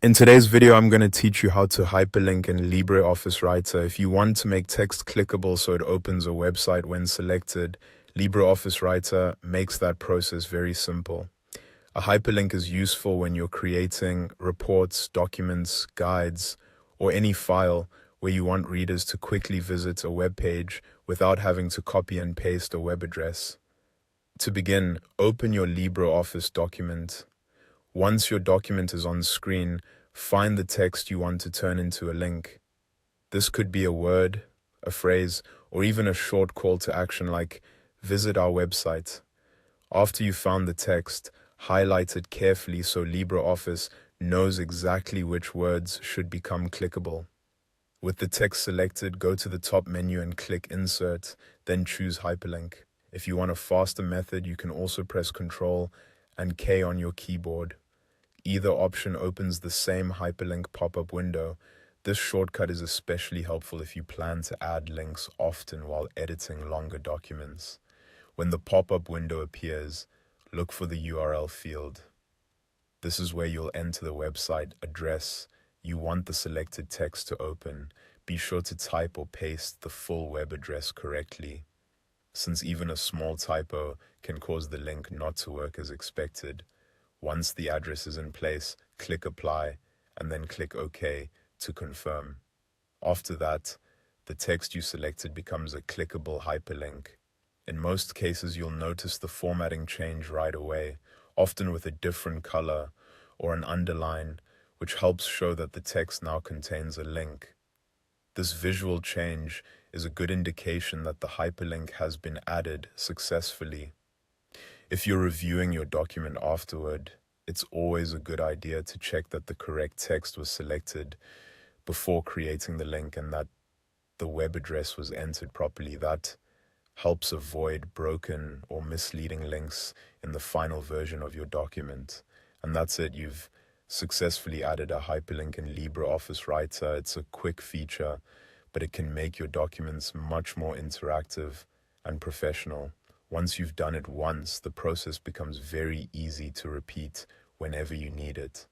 In today's video, I'm going to teach you how to hyperlink in LibreOffice Writer. If you want to make text clickable so it opens a website when selected, LibreOffice Writer makes that process very simple. A hyperlink is useful when you're creating reports, documents, guides, or any file where you want readers to quickly visit a web page without having to copy and paste a web address. To begin, open your LibreOffice document. Once your document is on screen, find the text you want to turn into a link. This could be a word, a phrase, or even a short call to action like visit our website. After you found the text, highlight it carefully so LibreOffice knows exactly which words should become clickable. With the text selected, go to the top menu and click Insert, then choose Hyperlink. If you want a faster method, you can also press Ctrl and K on your keyboard. Either option opens the same hyperlink pop-up window. This shortcut is especially helpful if you plan to add links often while editing longer documents. When the pop-up window appears, look for the URL field. This is where you'll enter the website address you want the selected text to open. Be sure to type or paste the full web address correctly, since even a small typo can cause the link not to work as expected. Once the address is in place, click Apply and then click OK to confirm. After that, the text you selected becomes a clickable hyperlink. In most cases, you'll notice the formatting change right away, often with a different color or an underline, which helps show that the text now contains a link. This visual change is a good indication that the hyperlink has been added successfully. If you're reviewing your document afterward, it's always a good idea to check that the correct text was selected before creating the link and that the web address was entered properly. That helps avoid broken or misleading links in the final version of your document. And that's it. You've successfully added a hyperlink in LibreOffice Writer. It's a quick feature, but it can make your documents much more interactive and professional. Once you've done it once, the process becomes very easy to repeat whenever you need it.